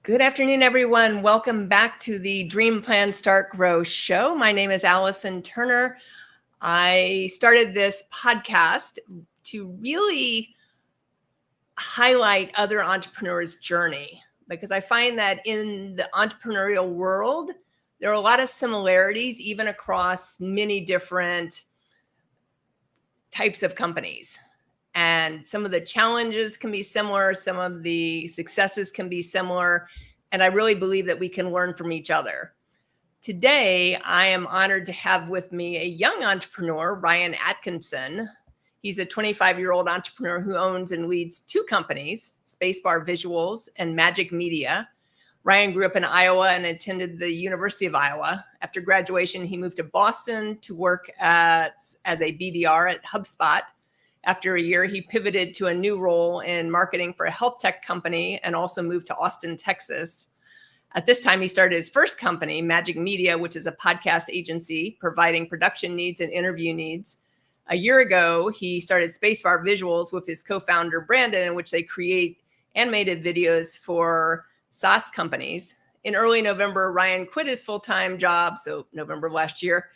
Good afternoon, everyone. Welcome back to the Dream Plan Start Grow show. My name is Allison Turner. I started this podcast to really highlight other entrepreneurs' journey because I find that in the entrepreneurial world, there are a lot of similarities, even across many different types of companies. And some of the challenges can be similar. Some of the successes can be similar. And I really believe that we can learn from each other. Today, I am honored to have with me a young entrepreneur, Ryan Atkinson. He's a 25-year-old entrepreneur who owns and leads two companies, Spacebar Visuals and MagicMedia. Ryan grew up in Iowa and attended the University of Iowa. After graduation, he moved to Boston to work as a BDR at HubSpot. After a year, he pivoted to a new role in marketing for a health tech company and also moved to Austin, Texas. At this time, he started his first company, MagicMedia, which is a podcast agency providing production needs and interview needs. A year ago, he started Spacebar Visuals with his co-founder, Brandon, in which they create animated videos for SaaS companies. In early November, Ryan quit his full-time job, so November of last year,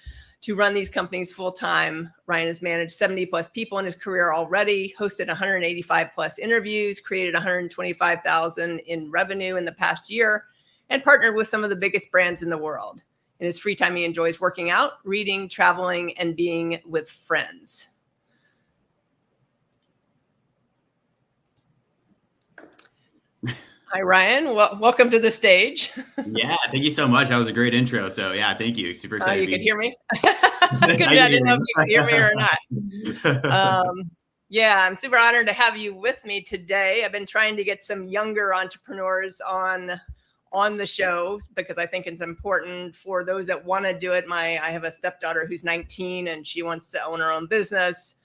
to run these companies full-time. Ryan has managed 70 plus people in his career already, hosted 185 plus interviews, created 125,000 in revenue in the past year, and partnered with some of the biggest brands in the world. In his free time, he enjoys working out, reading, traveling, and being with friends. Hi, Ryan. Welcome to the stage. Yeah, thank you so much. That was a great intro. So yeah, thank you. Super excited. You could hear me? I didn't know if you could hear me or not. Yeah, I'm super honored to have you with me today. I've been trying to get some younger entrepreneurs on the show because I think it's important for those that want to do it. I have a stepdaughter who's 19 and she wants to own her own business.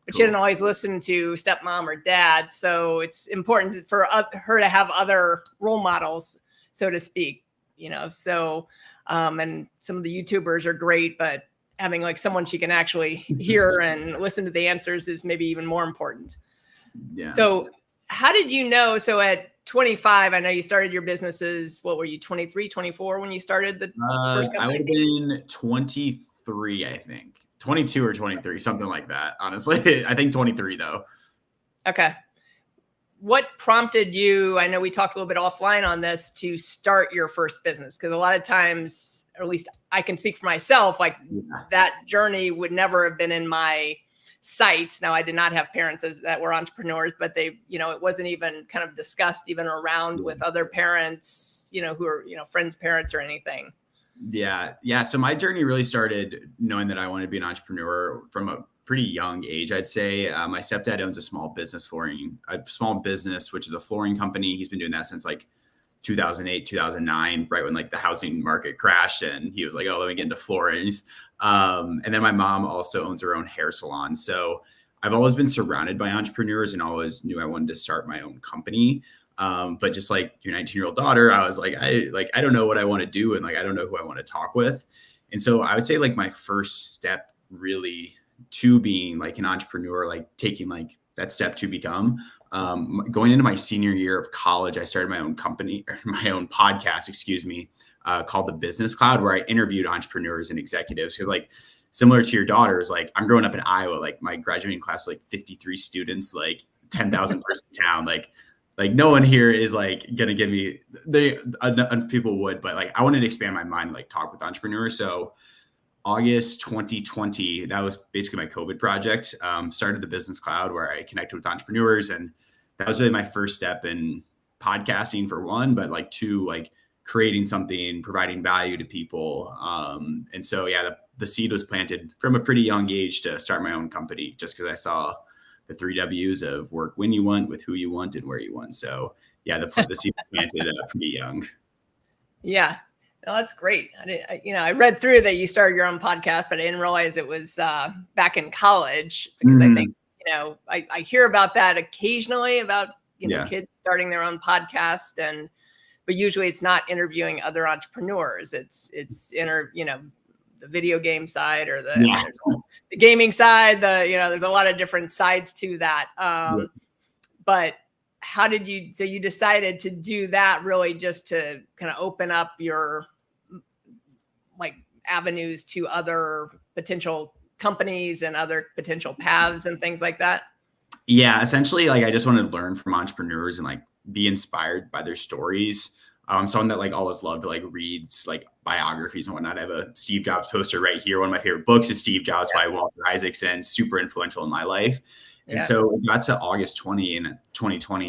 But she didn't always listen to stepmom or dad. So it's important for her to have other role models, so to speak, so, and some of the YouTubers are great, but having like someone she can actually hear and listen to the answers is maybe even more important. Yeah. So how did you know? So at 25, I know you started your businesses. What were you, 23, 24 when you started the first company? I would have been 23, I think. 22 or 23, something like that. Honestly, I think 23 though. Okay. What prompted you? I know we talked a little bit offline on this to start your first business. Cause a lot of times, or at least I can speak for myself, that journey would never have been in my sights. Now I did not have parents that were entrepreneurs, but they, it wasn't even kind of discussed even around with other parents, who are, friends' parents or anything. Yeah. So my journey really started knowing that I wanted to be an entrepreneur from a pretty young age. I'd say my stepdad owns a small business, which is a flooring company. He's been doing that since like 2008, 2009, right when like the housing market crashed. And he was like, oh, let me get into floorings. And then my mom also owns her own hair salon. So I've always been surrounded by entrepreneurs and always knew I wanted to start my own company. But just like your 19-year-old daughter, I was like, I don't know what I want to do. And like, I don't know who I want to talk with. And so I would say like my first step really to being like an entrepreneur, like taking like that step to become, going into my senior year of college, I started my own company or my own podcast, called The Business Cloud, where I interviewed entrepreneurs and executives. Cause like similar to your daughters, like I'm growing up in Iowa, like my graduating class, like 53 students, like 10,000 person town, like no one here is like going to give me people would, but like I wanted to expand my mind, like talk with entrepreneurs. So August 2020, that was basically my COVID project. Started The Business Cloud where I connected with entrepreneurs. And that was really my first step in podcasting for one, but like two, like creating something, providing value to people. And so, yeah, the seed was planted from a pretty young age to start my own company just because I saw the 3 W's of work when you want, with who you want, and where you want. So yeah, the seed was planted pretty young. Yeah, no, that's great. I read through that you started your own podcast, but I didn't realize it was back in college because I think, I hear about that occasionally about, kids starting their own podcast but usually it's not interviewing other entrepreneurs. It's the video game side or the gaming side, there's a lot of different sides to that. But how did you, so you decided to do that really just to kind of open up your like avenues to other potential companies and other potential paths and things like that? Yeah, essentially, like I just wanted to learn from entrepreneurs and like be inspired by their stories. Someone that like always loved to like reads like biographies and whatnot. I have a Steve Jobs poster right here. One of my favorite books is Steve Jobs by Walter Isaacson, super influential in my life. And so it got to August 2020.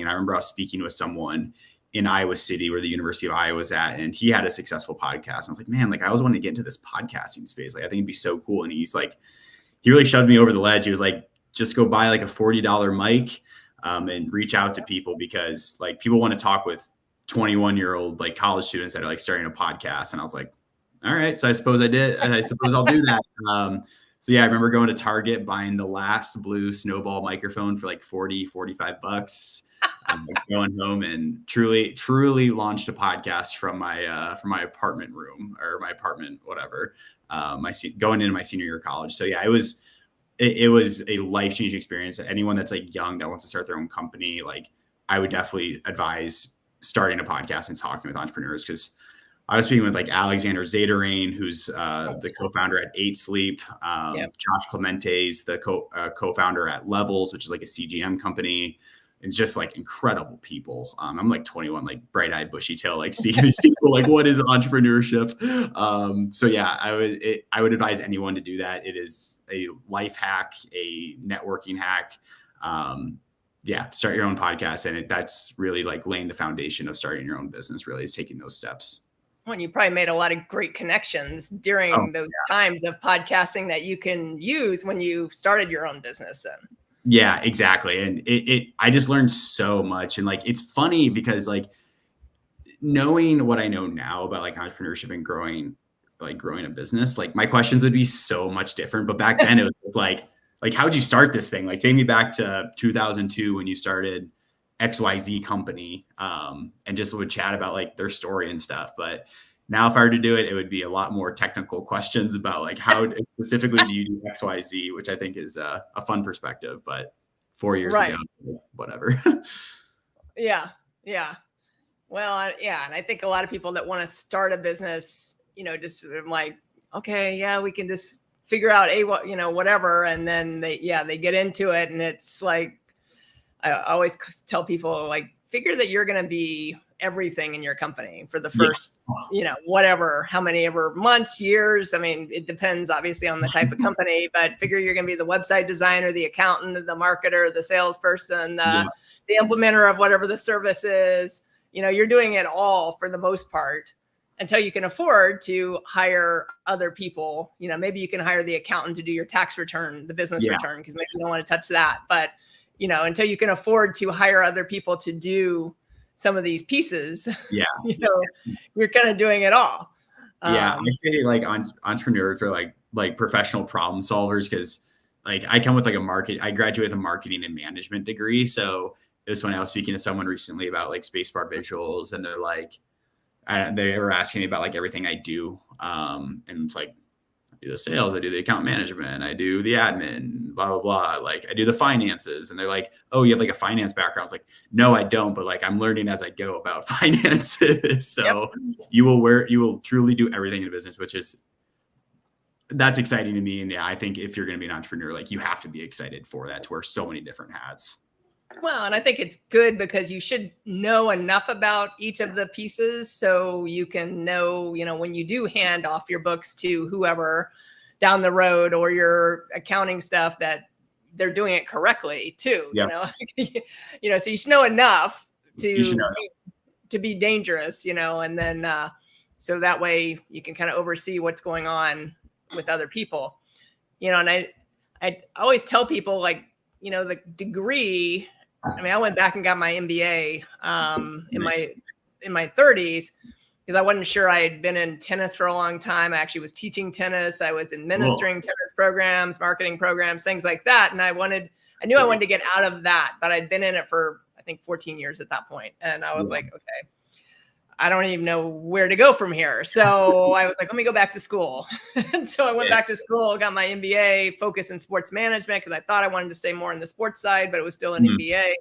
And I remember I was speaking with someone in Iowa City where the University of Iowa was at, and he had a successful podcast. And I was like, man, like I always wanted to get into this podcasting space. Like I think it'd be so cool. And he's like, he really shoved me over the ledge. He was like, just go buy like a $40 mic and reach out to people, because like people want to talk with 21-year-old like college students that are like starting a podcast. And I was like, all right, so I suppose I did. I suppose I'll do that. So yeah, I remember going to Target, buying the last blue Snowball microphone for like $45, going home and truly launched a podcast from my apartment room, or my apartment, whatever, going into my senior year of college. So yeah, it was a life-changing experience. Anyone that's like young that wants to start their own company, like I would definitely advise starting a podcast and talking with entrepreneurs, because I was speaking with like Alexander Zadarain, who's the co-founder at 8 Sleep, Josh Clemente's the co-founder at Levels, which is like a CGM company. It's just like incredible people. I'm like 21, like bright-eyed, bushy-tail, like speaking to these people, like what is entrepreneurship? So yeah, I would advise anyone to do that. It is a life hack, a networking hack. Start your own podcast, and that's really like laying the foundation of starting your own business. Really, is taking those steps. Well, you probably made a lot of great connections during those times of podcasting that you can use when you started your own business then. Yeah, exactly. And I just learned so much. And like, it's funny because like knowing what I know now about like entrepreneurship and growing a business, like my questions would be so much different. But back then it was like, how'd you start this thing? Like take me back to 2002 when you started XYZ company, and just would chat about like their story and stuff. But now if I were to do it, it would be a lot more technical questions about like how specifically do you do XYZ, which I think is a fun perspective, but 4 years ago, whatever. Yeah. Well, and I think a lot of people that want to start a business, just like, okay, yeah, we can just figure out whatever. And then they get into it. And it's like, I always tell people, like, figure that you're going to be everything in your company for the first, whatever, how many ever months, years. I mean, it depends obviously on the type of company, but figure you're going to be the website designer, the accountant, the marketer, the salesperson, the implementer of whatever the service is. You're doing it all for the most part until you can afford to hire other people. Maybe you can hire the accountant to do your tax return, the business return, because maybe you don't want to touch that. But until you can afford to hire other people to do some of these pieces, you're kind of doing it all. I say like entrepreneurs are like professional problem solvers, because like I come with like I graduated with a marketing and management degree. So it was when I was speaking to someone recently about like Spacebar Visuals, and they're like, they were asking me about like everything I do. And it's like, I do the sales, I do the account management, I do the admin, blah, blah, blah. Like I do the finances. And they're like, oh, you have like a finance background. I was like, no, I don't. But like, I'm learning as I go about finances. So you will truly do everything in a business, that's exciting to me. And yeah, I think if you're going to be an entrepreneur, like you have to be excited for that, to wear so many different hats. Well, and I think it's good because you should know enough about each of the pieces so you can know, when you do hand off your books to whoever down the road or your accounting stuff, that they're doing it correctly too. So you should know enough to be dangerous, and then so that way you can kind of oversee what's going on with other people. And I always tell people, like, the degree. I mean, I went back and got my MBA in my 30s because I wasn't sure. I had been in tennis for a long time. I actually was teaching tennis. I was administering tennis programs, marketing programs, things like that. And I knew I wanted to get out of that, but I'd been in it for, I think, 14 years at that point. And I was like, okay, I don't even know where to go from here. So I was like, let me go back to school. And so I went back to school, got my MBA, focused in sports management, because I thought I wanted to stay more on the sports side, but it was still an MBA.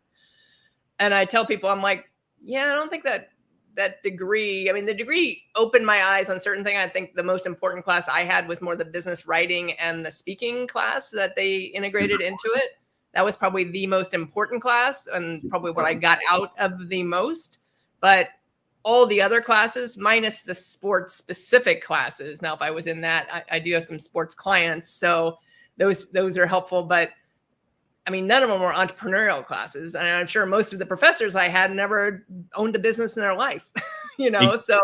And I tell people, I'm like, yeah, I don't think that degree, I mean, the degree opened my eyes on certain things. I think the most important class I had was more the business writing and the speaking class that they integrated into it. That was probably the most important class and probably what I got out of the most. But all the other classes, minus the sports specific classes. Now, if I was in that, I do have some sports clients, so those are helpful. But I mean, none of them were entrepreneurial classes. And I'm sure most of the professors I had never owned a business in their life, so,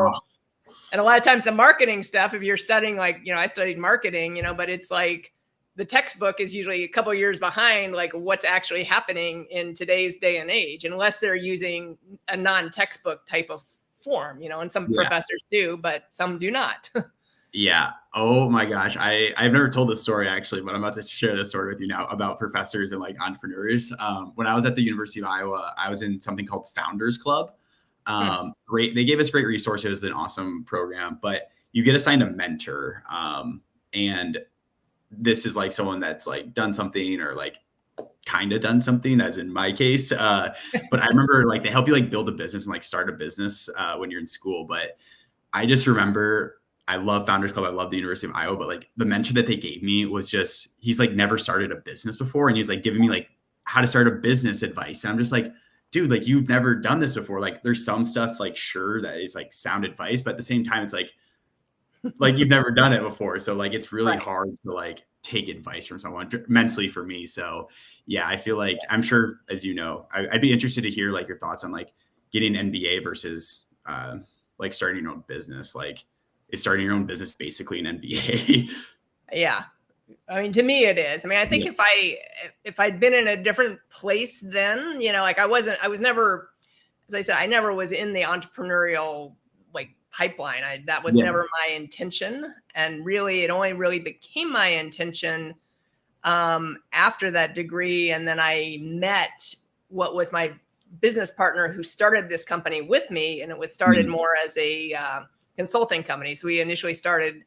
and a lot of times the marketing stuff, if you're studying, like, I studied marketing, but it's like the textbook is usually a couple of years behind, like what's actually happening in today's day and age, unless they're using a non-textbook type of form, and some professors do, but some do not. Yeah. Oh my gosh. I've never told this story actually, but I'm about to share this story with you now about professors and like entrepreneurs. When I was at the University of Iowa, I was in something called Founders Club. Great. They gave us great resources, an awesome program, but you get assigned a mentor. And this is like someone that's like done something or like kind of done something, as in my case. But I remember like they help you like build a business and like start a business when you're in school. But I just remember I love Founders Club. I love the University of Iowa, but like the mentor that they gave me was just, he's like never started a business before. And he's like giving me like how to start a business advice. And I'm just like, dude, like you've never done this before. Like there's some stuff like, sure, that is like sound advice, but at the same time, it's like you've never done it before. So like, it's really hard to like take advice from someone mentally for me. So yeah, I feel like, I'm sure, as you know, I'd be interested to hear like your thoughts on like getting an MBA versus like starting your own business. Like, is starting your own business basically an MBA? Yeah. I mean, to me it is. I mean, I think if I'd been in a different place then, like I was never, as I said, I never was in the entrepreneurial like pipeline. That was never my intention. And really, it only really became my intention after that degree. And then I met what was my business partner who started this company with me. And it was started more as a consulting company. So we initially started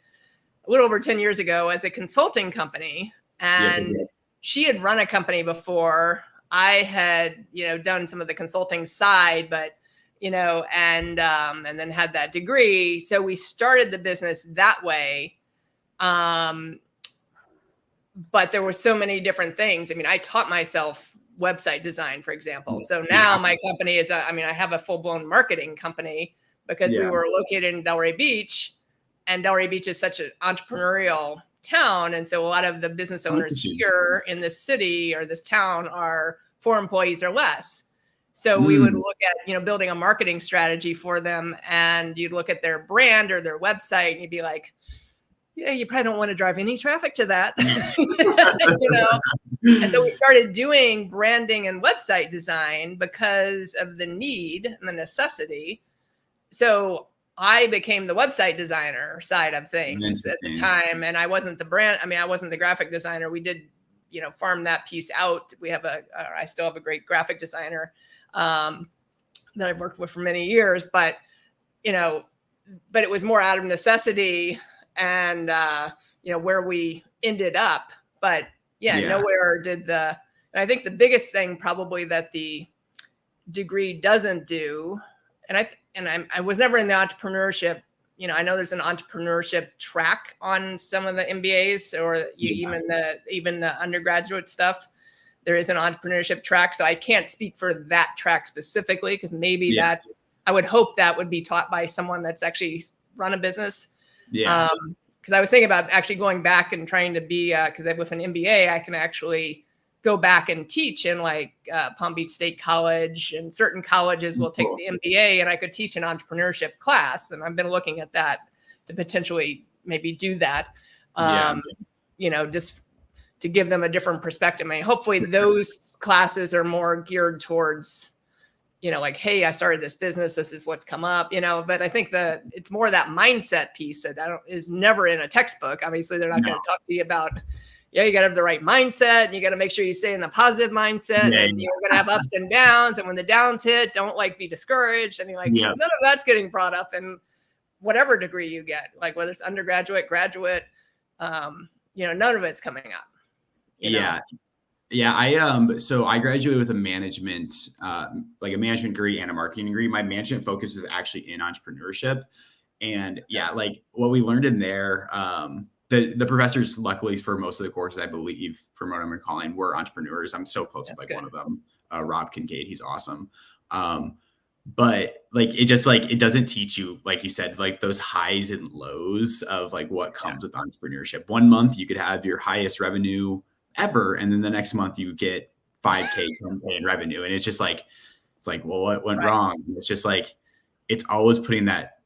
a little over 10 years ago as a consulting company, and she had run a company before. I had, done some of the consulting side, but, and then had that degree. So we started the business that way. But there were so many different things. I mean, I taught myself website design, for example. So now my company is, I have a full-blown marketing company because we were located in Delray Beach, and Delray Beach is such an entrepreneurial town. And so a lot of the business owners here in this city or this town are 4 employees or less. So we would look at, building a marketing strategy for them, and you'd look at their brand or their website and you'd be like, yeah, you probably don't want to drive any traffic to that. And so we started doing branding and website design because of the need and the necessity. So I became the website designer side of things at the time. And I wasn't the brand. I wasn't the graphic designer. We did, farm that piece out. I still have a great graphic designer that I've worked with for many years, but it was more out of necessity and, where we ended up. But nowhere did and I think the biggest thing probably that the degree doesn't do, I was never in the entrepreneurship. I know there's an entrepreneurship track on some of the MBAs or even the undergraduate stuff. There is an entrepreneurship track. So I can't speak for that track specifically, because maybe I would hope that would be taught by someone that's actually run a business. Yeah. Because I was thinking about actually going back and trying to be, because with an MBA, I can actually go back and teach in like Palm Beach State College, and certain colleges will take the MBA, and I could teach an entrepreneurship class. And I've been looking at that to potentially maybe do that, just to give them a different perspective. Hopefully those classes are more geared towards, like, hey, I started this business, this is what's come up, but I think it's more that mindset piece that is never in a textbook. Obviously, they're not going to talk to you about, you got to have the right mindset, and you got to make sure you stay in the positive mindset, and you're going to have ups and downs. And when the downs hit, don't be discouraged. And none of that's getting brought up in whatever degree you get, like whether it's undergraduate, graduate, none of it's coming up. Yeah, so I graduated with a management, like a management degree and a marketing degree. My management focus is actually in entrepreneurship. And yeah, like what we learned in there, the professors, luckily for most of the courses, I believe, from what I'm recalling, were entrepreneurs. I'm so close with That's like one good. of them, Rob Kincaid. He's awesome. But like it just like it doesn't teach you, like you said, like those highs and lows of like what Yeah. comes with entrepreneurship. One month you could have your highest revenue ever, and then the next month you get 5K, 10K in revenue, and it's like, well, what went Right. wrong? It's just like it's always putting that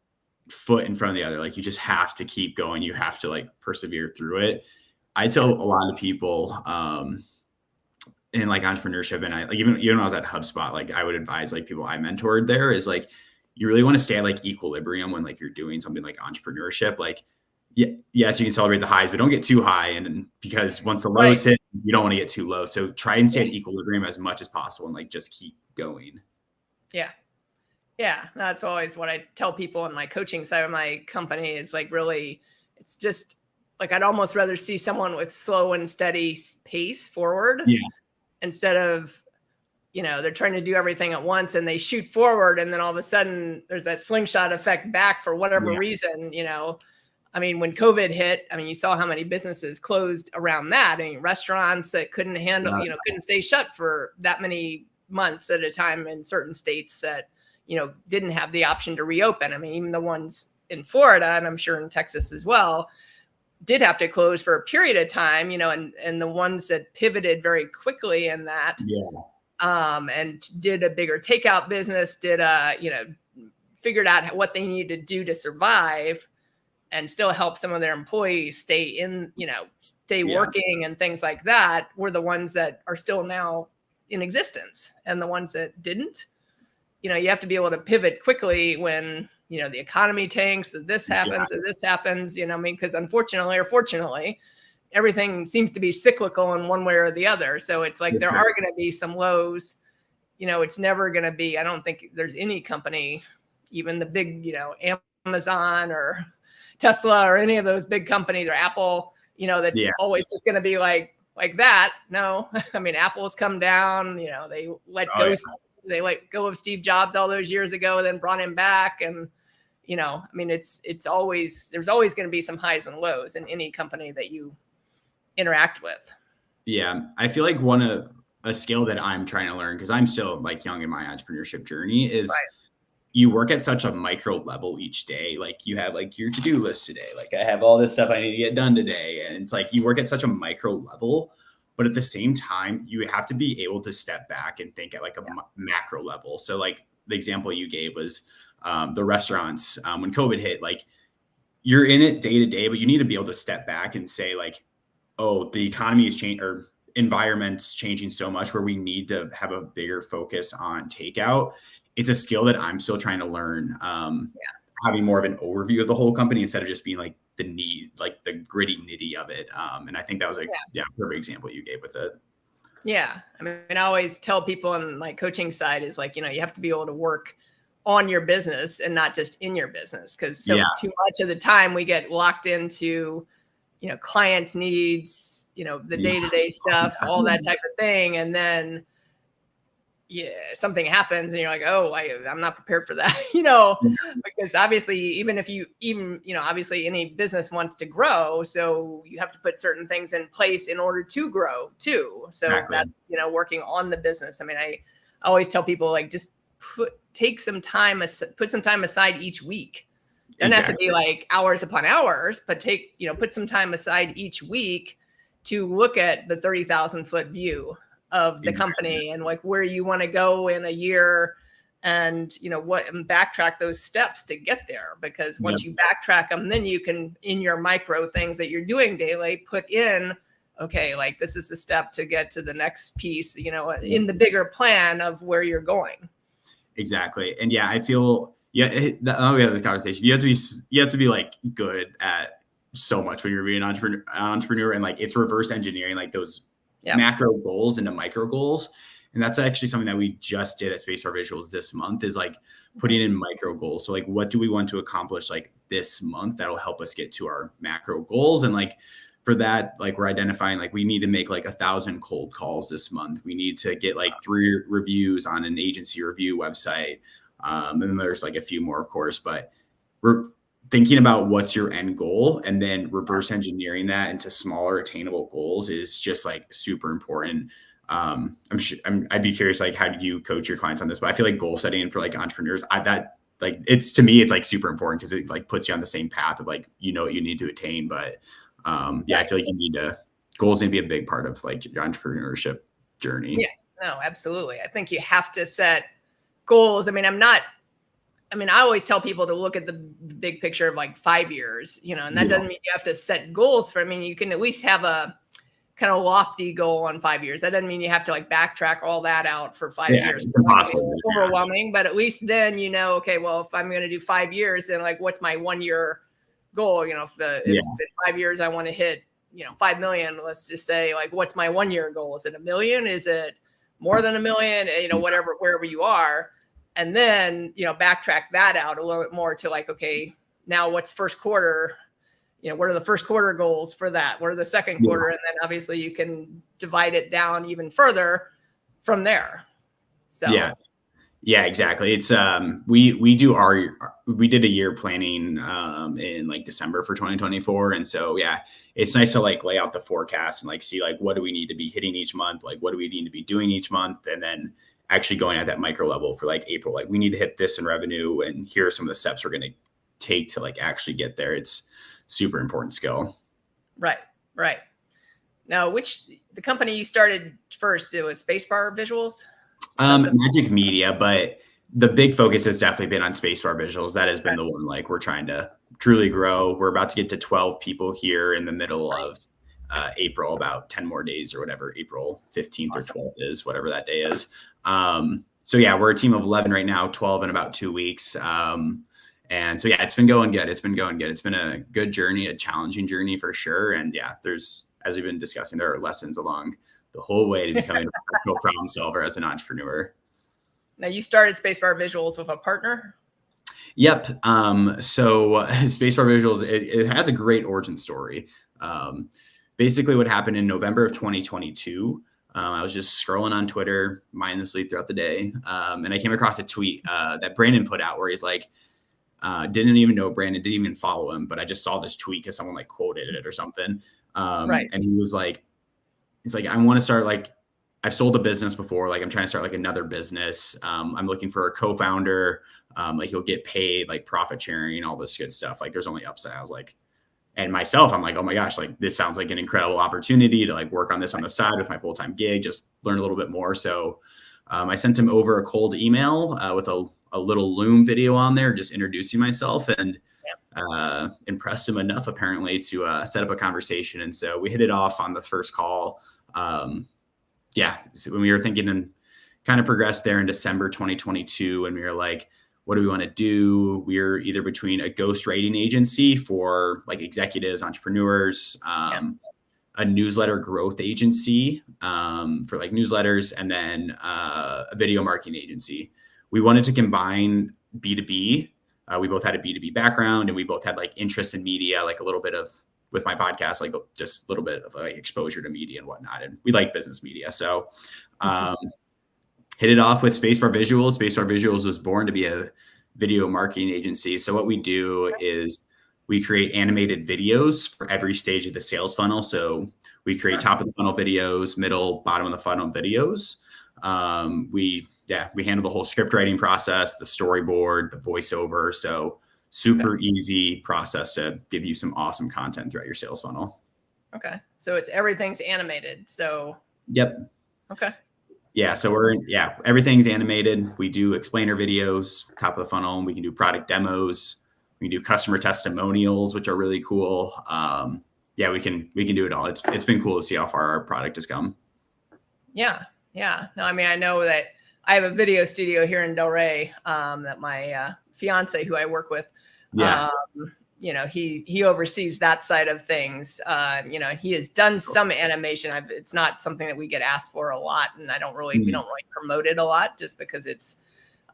foot in front of the other. Like you just have to keep going. You have to like persevere through it. I tell a lot of people in like entrepreneurship, and I like even when I was at HubSpot, like I would advise like people I mentored there is like you really want to stay at like equilibrium when like you're doing something like entrepreneurship. Like yeah, yes, you can celebrate the highs, but don't get too high. And because once the lows hit, you don't want to get too low. So try and stay at equilibrium as much as possible and like just keep going. Yeah. Yeah. That's always what I tell people in my coaching side of my company is like, really, it's just like, I'd almost rather see someone with slow and steady pace forward instead of, they're trying to do everything at once and they shoot forward. And then all of a sudden there's that slingshot effect back for whatever reason, I mean, when COVID hit, I mean, you saw how many businesses closed around that. I mean, restaurants that couldn't handle, couldn't stay shut for that many months at a time in certain states that, didn't have the option to reopen. I mean, even the ones in Florida, and I'm sure in Texas as well, did have to close for a period of time, and the ones that pivoted very quickly in that, and did a bigger takeout business, figured out what they needed to do to survive and still help some of their employees stay working and things like that, were the ones that are still now in existence. And the ones that didn't, you have to be able to pivot quickly when, the economy tanks, that this happens, that this happens, because unfortunately or fortunately, everything seems to be cyclical in one way or the other. So it's like there are going to be some lows. It's never going to be, I don't think there's any company, even the big, Amazon or Tesla or any of those big companies or Apple, that's always just going to be like that. No, I mean, Apple's come down, they let go of Steve Jobs all those years ago, then brought him back. And, I mean, there's always going to be some highs and lows in any company that you interact with. Yeah. I feel like a skill that I'm trying to learn, because I'm still like young in my entrepreneurship journey, is you work at such a micro level each day. Like you have like your to-do list today. Like I have all this stuff I need to get done today. And it's like you work at such a micro level, but at the same time, you have to be able to step back and think at like a macro level. So like the example you gave was the restaurants when COVID hit, like you're in it day to day, but you need to be able to step back and say like, oh, the economy is changing or environment's changing so much where we need to have a bigger focus on takeout. It's a skill that I'm still trying to learn, having more of an overview of the whole company instead of just being like the gritty nitty of it. And I think that was a perfect example you gave with it. Yeah. I mean, I always tell people on my coaching side is like, you have to be able to work on your business and not just in your business. Cause too much of the time we get locked into, clients' needs, the day-to-day stuff, all that type of thing. And then something happens and you're like, oh, I'm not prepared for that, because obviously obviously any business wants to grow. So you have to put certain things in place in order to grow too. So that's, working on the business. I mean, I always tell people like, just put some time aside each week. Doesn't have to be like hours upon hours, but put some time aside each week to look at the 30,000 foot view of the company and like where you want to go in a year and, and backtrack those steps to get there. Because once you backtrack them, then you can, in your micro things that you're doing daily, put in, okay, like this is the step to get to the next piece, in the bigger plan of where you're going. Exactly. And I feel, we have this conversation. You have to be like good at so much when you're being an entrepreneur, and like it's reverse engineering, like those macro goals into micro goals. And that's actually something that we just did at Spacebar Visuals this month, is like putting in micro goals. So like, what do we want to accomplish like this month that'll help us get to our macro goals? And like, for that, like we're identifying, like we need to make like 1,000 cold calls this month. We need to get like 3 reviews on an agency review website. And then there's like a few more, of course, but we're thinking about what's your end goal and then reverse engineering that into smaller attainable goals is just like super important. I'd be curious, like, how do you coach your clients on this? But I feel like goal setting for like entrepreneurs, to me, it's like super important because it like puts you on the same path of like, what you need to attain. But I feel like goals need to be a big part of like your entrepreneurship journey. Yeah, no, absolutely. I think you have to set goals. I always tell people to look at the big picture of like 5 years, and that doesn't mean you have to set goals you can at least have a kind of lofty goal on 5 years. That doesn't mean you have to like backtrack all that out for 5 years. It's impossible. Overwhelming, but at least then, okay, well, if I'm going to do 5 years, then like, what's my 1 year goal? If in 5 years I want to hit, 5 million, let's just say, like, what's my 1 year goal? Is it 1 million? Is it more than 1 million? Wherever you are. And then, backtrack that out a little bit more to like, okay, now what's first quarter? What are the first quarter goals for that? What are the second quarter? And then obviously you can divide it down even further from there. So yeah, exactly. It's we did a year planning in like December for 2024. And so it's nice to like lay out the forecast and like see like what do we need to be hitting each month, like what do we need to be doing each month, and then actually going at that micro level for like April, like we need to hit this in revenue, and here are some of the steps we're going to take to like actually get there. It's super important skill. Right. Now, the company you started first, it was Spacebar Visuals? MagicMedia, but the big focus has definitely been on Spacebar Visuals. That has been the one like we're trying to truly grow. We're about to get to 12 people here in the middle of April, about 10 more days or whatever, April 15th or 12th is, whatever that day is. We're a team of 11 right now, 12 in about 2 weeks. And so, it's been going good. It's been a good journey, a challenging journey for sure. And there's, as we've been discussing, there are lessons along the whole way to becoming a professional problem solver as an entrepreneur. Now, you started Spacebar Visuals with a partner? Yep. So Spacebar Visuals, it has a great origin story. Basically what happened in November of 2022, I was just scrolling on Twitter mindlessly throughout the day. And I came across a tweet that Brandon put out where he's like, didn't even know Brandon, didn't even follow him, but I just saw this tweet because someone like quoted it or something. Right. And he was like, I want to start, like, I've sold a business before. Like, I'm trying to start like another business. I'm looking for a co-founder. Like, you'll get paid, like profit sharing, all this good stuff. Like, there's only upside. I was like, and myself, I'm like, oh my gosh, like this sounds like an incredible opportunity to like work on this on the side with my full-time gig, just learn a little bit more. So I sent him over a cold email with a little Loom video on there, just introducing myself, and impressed him enough apparently to set up a conversation. And so we hit it off on the first call. So when we were thinking and kind of progressed there in December 2022, and we were like, what do we want to do? We're either between a ghostwriting agency for like executives, entrepreneurs, a newsletter growth agency for like newsletters, and then a video marketing agency. We wanted to combine B2B. We both had a B2B background, and we both had like interest in media, like a little bit of, with my podcast, like just a little bit of like exposure to media and whatnot. And we like business media. So hit it off with Spacebar Visuals. Spacebar Visuals was born to be a video marketing agency. So what we do is we create animated videos for every stage of the sales funnel. So we create top of the funnel videos, middle, bottom of the funnel videos. We handle the whole script writing process, the storyboard, the voiceover. So super easy process to give you some awesome content throughout your sales funnel. Okay. So everything's animated. So. Yep. Okay. Yeah. So everything's animated. We do explainer videos, top of the funnel. We can do product demos. We can do customer testimonials, which are really cool. We can do it all. It's been cool to see how far our product has come. Yeah. No, I mean, I know that I have a video studio here in Delray that my fiance, who I work with, he oversees that side of things. He has done some animation. It's not something that we get asked for a lot, and we don't really promote it a lot, just because it's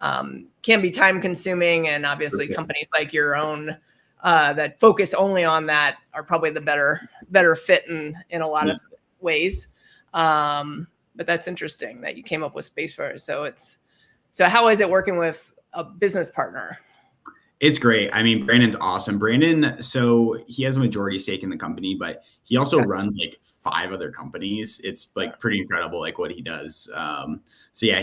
can be time consuming, and obviously companies like your own that focus only on that are probably the better fit in a lot of ways. But that's interesting that you came up with Spacebar. So how is it working with a business partner? It's great. I mean, Brandon's awesome. Brandon, so he has a majority stake in the company, but he also runs like 5 other companies. It's like pretty incredible, like what he does. So yeah,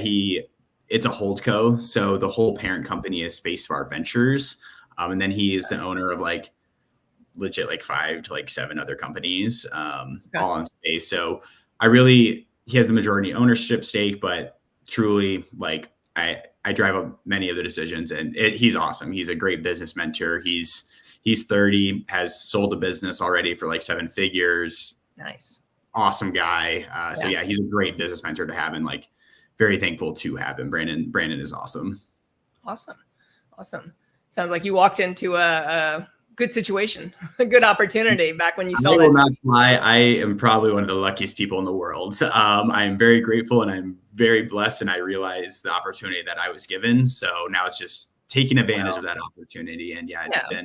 it's a holdco. So the whole parent company is Spacebar Ventures. And then he is the owner of like legit like 5 to like 7 other companies, all in space. So he has the majority ownership stake, but truly like I drive up many of the decisions, and he's awesome. He's a great business mentor. He's 30, has sold a business already for like 7 figures. Nice. Awesome guy. So yeah, he's a great business mentor to have, and like very thankful to have him. Brandon is awesome. Awesome. Sounds like you walked into a good situation, a good opportunity back when you saw it. I will not lie. I am probably one of the luckiest people in the world. I am very grateful and I'm very blessed, and I realize the opportunity that I was given. So now it's just taking advantage of that opportunity. And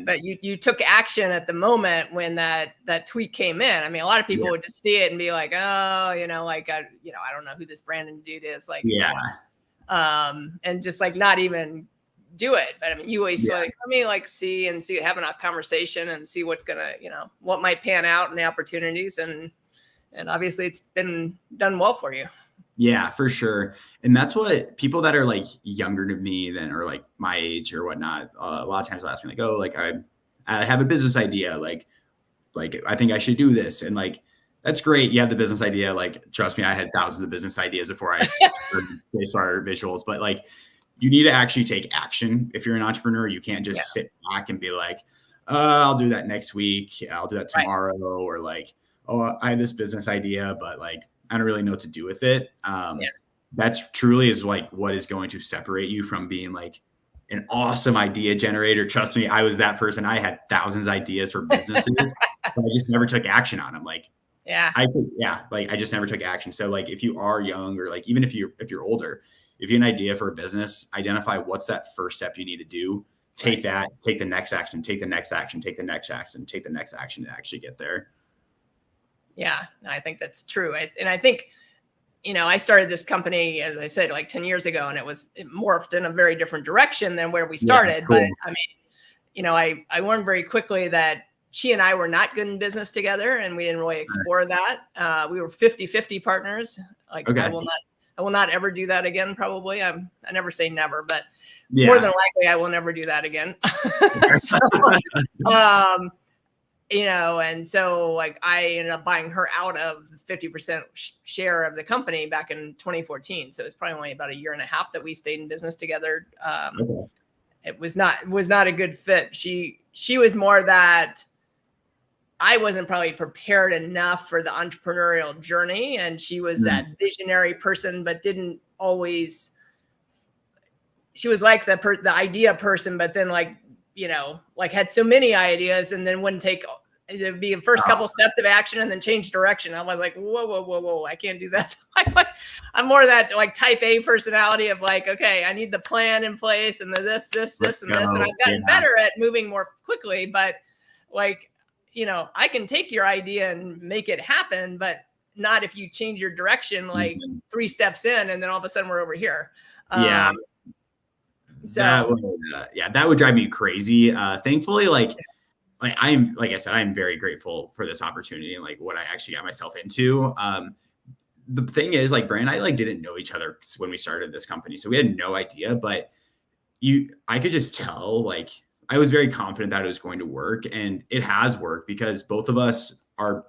but you took action at the moment when that tweet came in. I mean, a lot of people would just see it and be like, oh, like, I don't know who this Brandon dude is. Like, and just like not even do it. But I mean, you always like, let me like see, having a conversation and see what's gonna, what might pan out and the opportunities. And obviously it's been done well for you. Yeah, for sure. And that's what people that are like younger to me than, or like my age or whatnot, a lot of times they'll ask me like, oh, like I have a business idea. Like I think I should do this. And like, that's great. You have the business idea. Like, trust me, I had thousands of business ideas before I started Spacebar Visuals, but like, you need to actually take action. If you're an entrepreneur, you can't just sit back and be like, I'll do that next week. I'll do that tomorrow. Or like, oh, I have this business idea, but like, I don't really know what to do with it. That's truly is like what is going to separate you from being like an awesome idea generator. Trust me, I was that person. I had thousands of ideas for businesses, but I just never took action on them. Like, I just never took action. So like, if you are young, or like, even if you're older, if you have an idea for a business, identify what's that first step you need to do. Take that, take the next action, take the next action, take the next action, take the next action to actually get there. Yeah, I think that's true. And I think, I started this company, as I said, like 10 years ago, and it morphed in a very different direction than where we started. Cool. But I mean, I learned very quickly that she and I were not good in business together, and we didn't really explore that. We were 50-50 partners. Like, I will not ever do that again. Probably. I never say never, but more than likely I will never do that again. And so like I ended up buying her out of 50% share of the company back in 2014. So it's probably only about a year and a half that we stayed in business together. It was not a good fit. She was more that I wasn't probably prepared enough for the entrepreneurial journey. And she was that visionary person, but didn't always, she was like the idea person, but then like, like had so many ideas and then wouldn't take, it'd be the first couple steps of action and then change direction. I was like, whoa, I can't do that. I'm more that like type A personality of like, okay, I need the plan in place and the this, and this. And I've gotten better at moving more quickly, but like, I can take your idea and make it happen, but not if you change your direction, like 3 steps in, and then all of a sudden we're over here. So that would drive me crazy. Thankfully, like I said, I'm very grateful for this opportunity and like what I actually got myself into. The thing is, like, Brand and I like didn't know each other when we started this company, so we had no idea. But I could just tell, like, I was very confident that it was going to work, and it has worked because both of us are.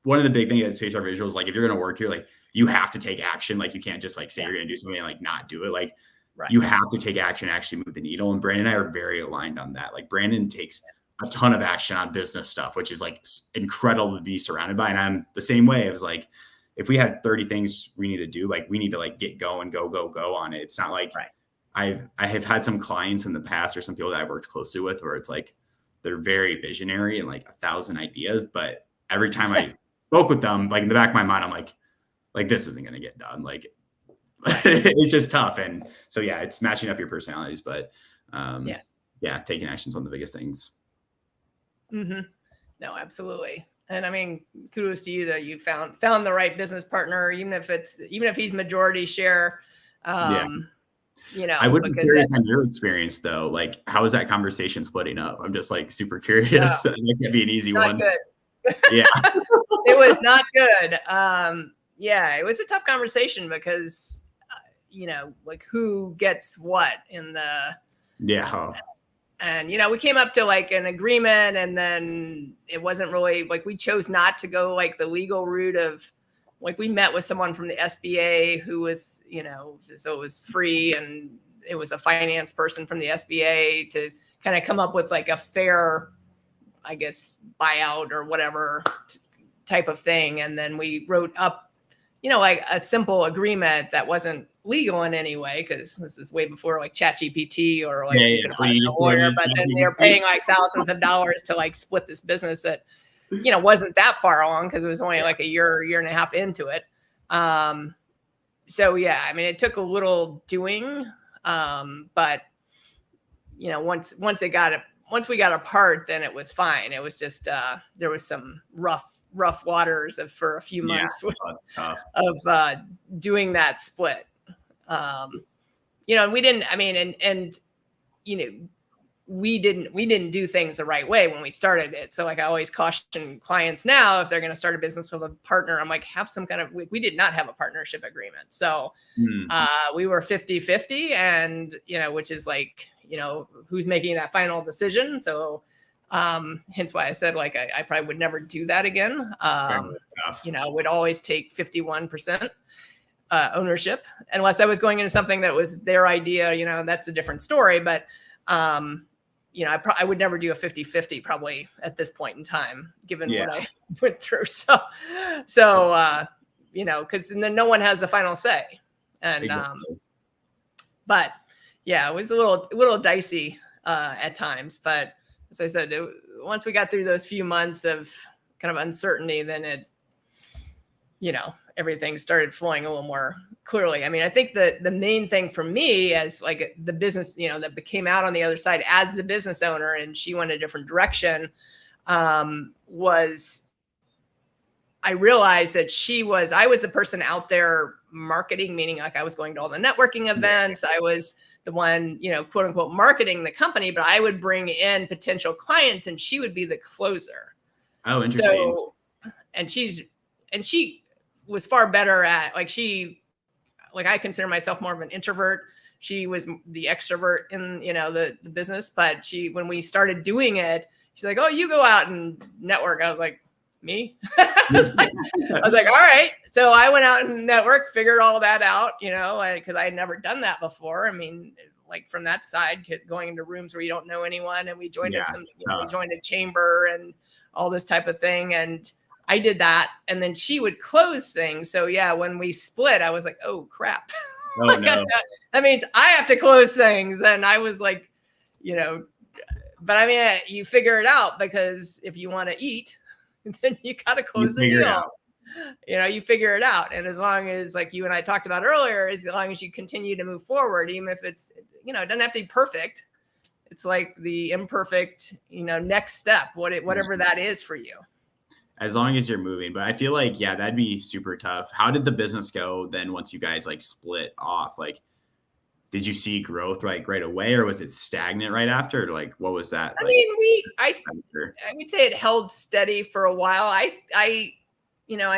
One of the big things at Spacebar Visuals, like, if you're going to work here, like, you have to take action. Like, you can't just like say you're going to do something and like not do it. Like, you have to take action and actually move the needle. And Brandon and I are very aligned on that. Like, Brandon takes a ton of action on business stuff, which is like incredible to be surrounded by. And I'm the same way. It was like, if we had 30 things we need to do, like, we need to like get going, go on it. It's not like I have had some clients in the past or some people that I've worked closely with where it's like, they're very visionary and like 1,000 ideas. But every time I spoke with them, like in the back of my mind, I'm like, this isn't going to get done. Like, it's just tough. And so, it's matching up your personalities, but taking action is one of the biggest things. Mm-hmm. No, absolutely. And I mean, kudos to you that you found the right business partner, even if he's majority share. Yeah. I would be Because curious on your experience though. Like, how is that conversation splitting up? I'm just like super curious. That can't be an easy not one. good. Yeah. It was not good. Yeah, it was a tough conversation because, like who gets what in the, Yeah. and, we came up to like an agreement, and then it wasn't really like, we chose not to go like the legal route of, like, we met with someone from the SBA who was, so it was free, and it was a finance person from the SBA to kind of come up with like a fair, I guess, buyout or whatever type of thing. And then we wrote up, like a simple agreement that wasn't legal in any way, because this is way before like ChatGPT or like you could hire a lawyer, but then they're paying like thousands of dollars to like split this business that, wasn't that far along, because it was only like a year and a half into it. So yeah, I mean, it took a little doing, but once we got apart, then it was fine. It was just there was some rough waters for a few months of doing that split. We didn't. I mean, and we didn't do things the right way when we started it. So like I always caution clients now, if they're going to start a business with a partner, I'm like, have some kind of, we did not have a partnership agreement. So we were 50-50, and, which is like, who's making that final decision. So hence why I said, like, I probably would never do that again. Would always take 51% ownership, unless I was going into something that was their idea, that's a different story. But I would never do a 50-50 probably at this point in time, given what I went through. So, because then no one has the final say. And, exactly. But yeah, it was a little dicey at times. But as I said, once we got through those few months of kind of uncertainty, then everything started flowing a little more clearly. I mean, I think the main thing for me as like the business, that came out on the other side as the business owner, and she went a different direction, was I realized that I was the person out there marketing, meaning like I was going to all the networking events. I was the one, quote unquote, marketing the company, but I would bring in potential clients, and she would be the closer. Oh, interesting. So, and she was far better at I consider myself more of an introvert. She was the extrovert in, the business, but when we started doing it, she's like, oh, you go out and network. I was like, me? I was like, all right. So I went out and networked, figured all that out, because I had never done that before. I mean, like from that side, going into rooms where you don't know anyone. And we joined we joined a chamber and all this type of thing. And I did that, and then she would close things. So yeah, when we split, I was like, oh crap. Oh no. That means I have to close things. And I was like, but I mean, you figure it out, because if you want to eat, then you got to close the deal. You figure it out. And as long as, like you and I talked about earlier, as long as you continue to move forward, even if it's, it doesn't have to be perfect. It's like the imperfect, next step, whatever that is for you. As long as you're moving. But I feel like, that'd be super tough. How did the business go then once you guys like split off? Like, did you see growth like right away, or was it stagnant right after? Or, like, what was that? I mean, I would say it held steady for a while. I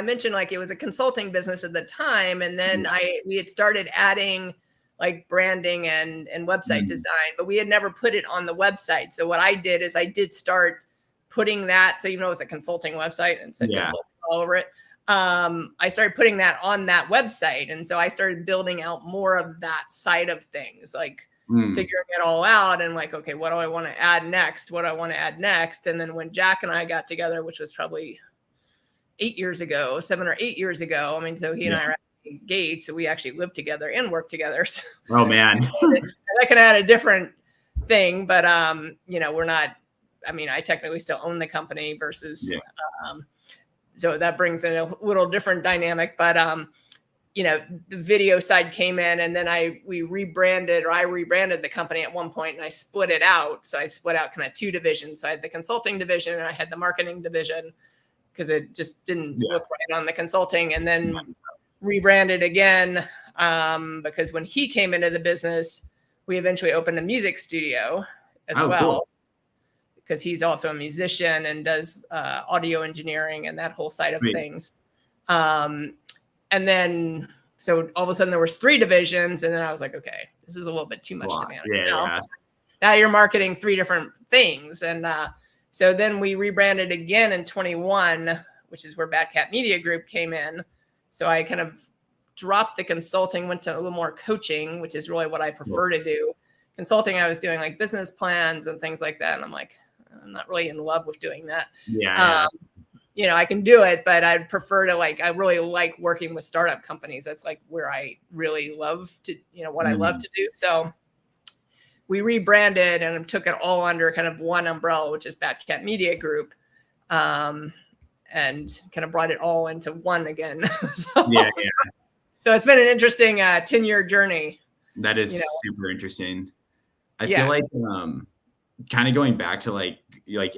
mentioned like it was a consulting business at the time. And then we had started adding like branding and website design, but we had never put it on the website. So what I did is I did start putting that, so even though it was a consulting website and said consulting all over it, I started putting that on that website. And so I started building out more of that side of things, like figuring it all out and like, okay, what do I want to add next? And then when Jack and I got together, which was probably 7 or 8 years ago, I mean, so he and I are engaged, so we actually lived together and worked together. So, oh man. That can add a different thing, but we're not, I mean, I technically still own the company versus, so that brings in a little different dynamic. But the video side came in, and then I rebranded the company at one point, and I split it out. So I split out kind of two divisions. So I had the consulting division and I had the marketing division, because it just didn't look right on the consulting, and then rebranded again, because when he came into the business, we eventually opened a music studio as well. Cool. Because he's also a musician and does audio engineering and that whole side of things. And then, so all of a sudden there was 3 divisions, and then I was like, okay, this is a little bit too much to manage. Now you're marketing 3 different things. And so then we rebranded again in 21, which is where Bad Cat Media Group came in. So I kind of dropped the consulting, went to a little more coaching, which is really what I prefer to do. Consulting, I was doing like business plans and things like that. And I'm like, I'm not really in love with doing that. I can do it, but I'd prefer to I really like working with startup companies. That's like where I really love to, what I love to do. So we rebranded and took it all under kind of one umbrella, which is Bad Cat Media Group. And kind of brought it all into one again. So it's been an interesting 10-year journey. That is super interesting. I feel like kind of going back to like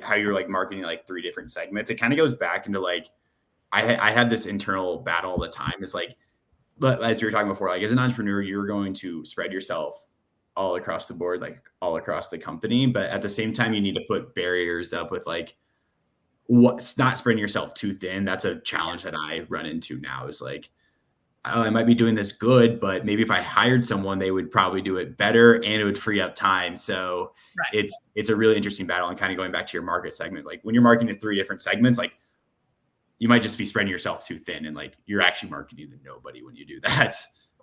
how you're like marketing like 3 different segments, it kind of goes back into like I had this internal battle all the time. It's like, as we were talking before, like as an entrepreneur, you're going to spread yourself all across the board, like all across the company, but at the same time you need to put barriers up with like what's not spreading yourself too thin. That's a challenge that I run into now, is like, oh, I might be doing this good, but maybe if I hired someone, they would probably do it better and it would free up time. So it's a really interesting battle. And kind of going back to your market segment, like when you're marketing to 3 different segments, like you might just be spreading yourself too thin, and like you're actually marketing to nobody when you do that.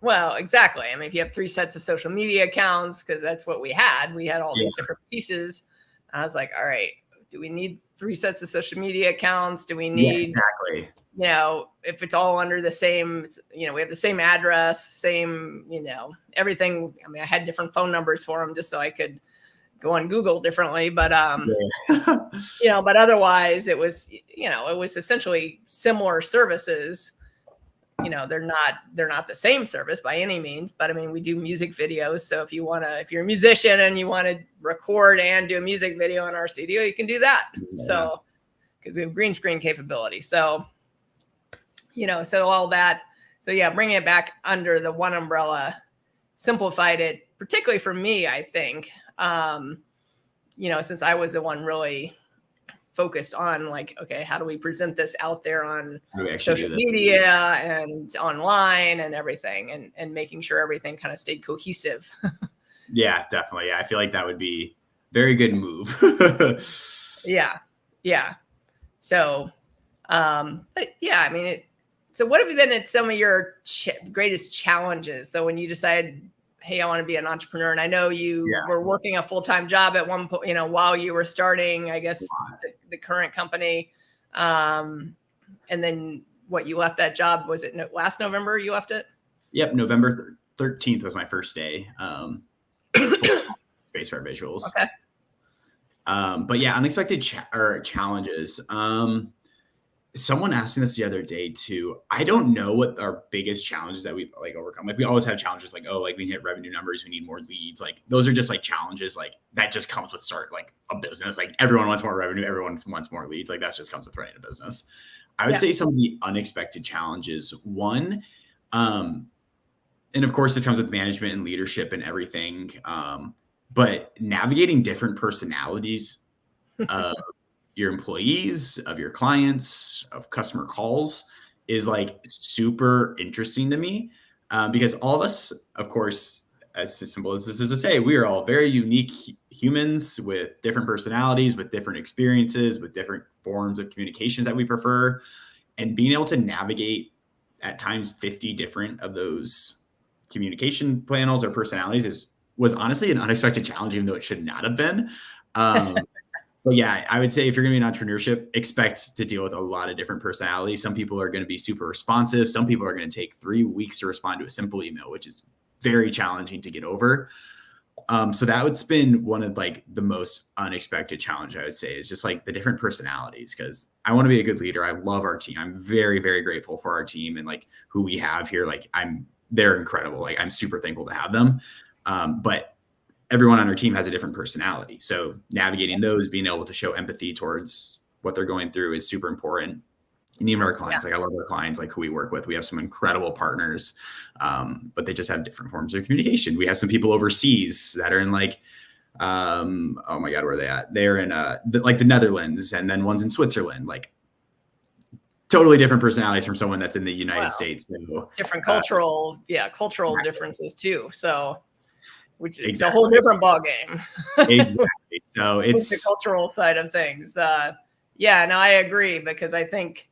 Well, exactly. I mean, if you have 3 sets of social media accounts, because that's what we had all these different pieces. I was like, all right, do we need 3 sets of social media accounts? Do we need, if it's all under the same, we have the same address, same, everything. I mean, I had different phone numbers for them just so I could go on Google differently, but, but otherwise it was, it was essentially similar services. They're not the same service by any means, but I mean, we do music videos. So if you're a musician and you want to record and do a music video in our studio, you can do that. So, because we have green screen capability. So, so all that. So bringing it back under the one umbrella simplified it, particularly for me, I think, since I was the one really focused on like, okay, how do we present this out there on social media and online and everything, and making sure everything kind of stayed cohesive. Yeah, definitely. Yeah, I feel like that would be a very good move. Yeah. So, but yeah, I mean, so what have been some of your greatest challenges? So when you decided, hey, I want to be an entrepreneur, and I know you were working a full-time job at one point, while you were starting, I guess, the current company. And then you left that job, was it last November you left it? Yep. November 13th was my first day. Spacebar Visuals. Okay. But yeah, unexpected challenges. Someone asked me this the other day too. I don't know what our biggest challenges that we've like overcome. Like we always have challenges like, oh, like we hit revenue numbers, we need more leads. Like those are just like challenges. Like that just comes with like a business. Like everyone wants more revenue. Everyone wants more leads. Like that just comes with running a business. I would say some of the unexpected challenges, one, and of course this comes with management and leadership and everything. But navigating different personalities of your employees, of your clients, of customer calls is like super interesting to me, because all of us, of course, as simple as this is to say, we are all very unique humans with different personalities, with different experiences, with different forms of communications that we prefer. And being able to navigate at times 50 different of those communication panels or personalities was honestly an unexpected challenge, even though it should not have been. But yeah, I would say if you're going to be in entrepreneurship, expect to deal with a lot of different personalities. Some people are going to be super responsive. Some people are going to take 3 weeks to respond to a simple email, which is very challenging to get over. So that's been one of like the most unexpected challenge, I would say, is just like the different personalities, because I want to be a good leader. I love our team. I'm very, very grateful for our team and like who we have here. Like they're incredible. Like I'm super thankful to have them. But everyone on our team has a different personality. So navigating those, being able to show empathy towards what they're going through is super important. And even our clients, like I love our clients, like who we work with. We have some incredible partners, but they just have different forms of communication. We have some people overseas that are in like, oh my God, where are they at? They're in like the Netherlands, and then one's in Switzerland, like totally different personalities from someone that's in the United States. So, different cultural differences too. So, which is exactly. a whole different ballgame. Exactly. So it's the cultural side of things. Yeah, no, I agree, because I think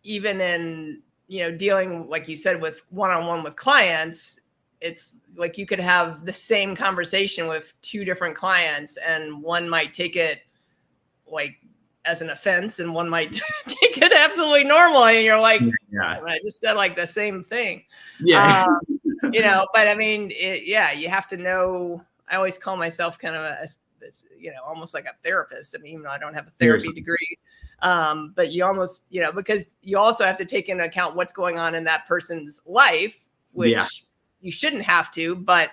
even in, dealing, like you said, with one-on-one with clients, it's like you could have the same conversation with two different clients, and one might take it like as an offense, and one might take it absolutely normally. And you're like, I just said like the same thing. Yeah. But I mean, you have to know. I always call myself kind of almost like a therapist. I mean, even though I don't have a therapy degree, but you almost, because you also have to take into account what's going on in that person's life, which you shouldn't have to, but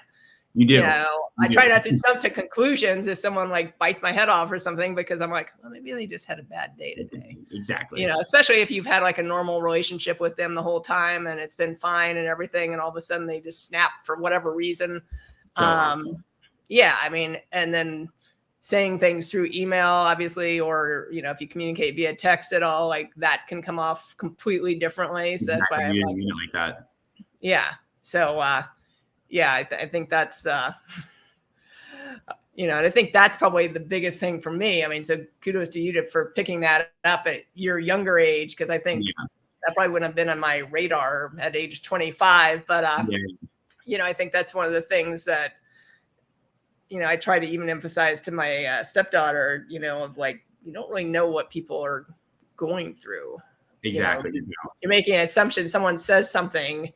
you do. I try not to jump to conclusions if someone like bites my head off or something, because I'm like, well, maybe they just had a bad day today. Exactly. Especially if you've had like a normal relationship with them the whole time and it's been fine and everything, and all of a sudden they just snap for whatever reason. I mean, and then saying things through email, obviously, or, if you communicate via text at all, like that can come off completely differently. So that's why I'm like that. Yeah. So, I think that's, and I think that's probably the biggest thing for me. I mean, so kudos to you for picking that up at your younger age, because I think that probably wouldn't have been on my radar at age 25. But, I think that's one of the things that, I try to even emphasize to my stepdaughter, of like, you don't really know what people are going through. Exactly. You're making an assumption. Someone says something,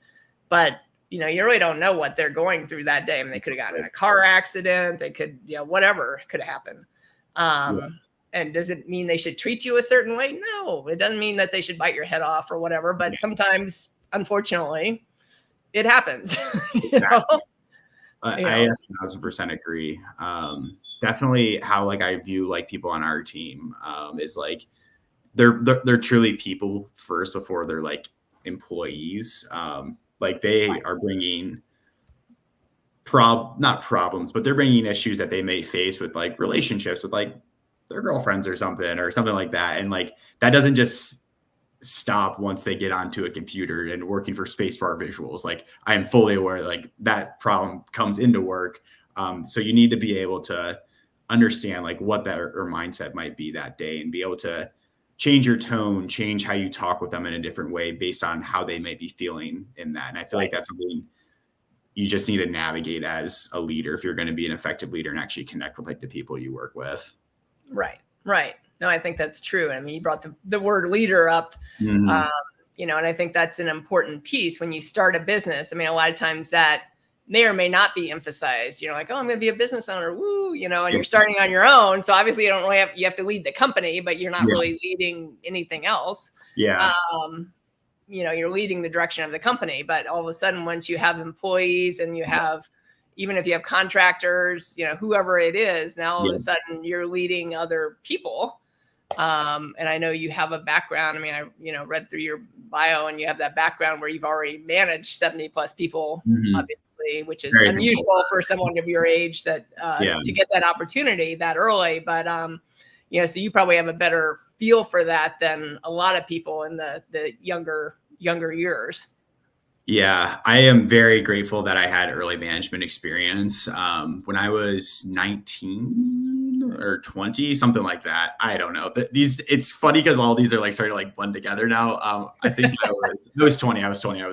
but you really don't know what they're going through that day. I mean, they could have gotten in a car accident. They could, whatever could happen. And does it mean they should treat you a certain way? No, it doesn't mean that they should bite your head off or whatever. But sometimes, unfortunately, it happens. I 1,000% agree. Definitely how like I view like people on our team is like they're truly people first before they're like employees. Like they are bringing not problems, but they're bringing issues that they may face with like relationships with like their girlfriends or something like that. And like, that doesn't just stop once they get onto a computer and working for Spacebar Visuals. Like I am fully aware like that problem comes into work. So you need to be able to understand like what their mindset might be that day and be able to change your tone, change how you talk with them in a different way based on how they may be feeling in that. And I feel like that's something you just need to navigate as a leader if you're going to be an effective leader and actually connect with like the people you work with. Right. No, I think that's true. I mean, you brought the word leader up, and I think that's an important piece when you start a business. I mean, a lot of times that may or may not be emphasized, like, oh, I'm going to be a business owner, woo, and you're starting on your own. So obviously you have to lead the company, but you're not really leading anything else. Yeah. You're leading the direction of the company, but all of a sudden, once you have employees and you have, even if you have contractors, whoever it is, now all of a sudden you're leading other people. And I know you have a background. I mean, I read through your bio and you have that background where you've already managed 70 plus people, obviously, which is unusual for someone of your age that to get that opportunity that early. But, so you probably have a better feel for that than a lot of people in the younger years. Yeah, I am very grateful that I had early management experience. When I was 19 or 20, something like that. I don't know. It's funny because all these are like starting to like blend together now. I think I was 20. I was 20. I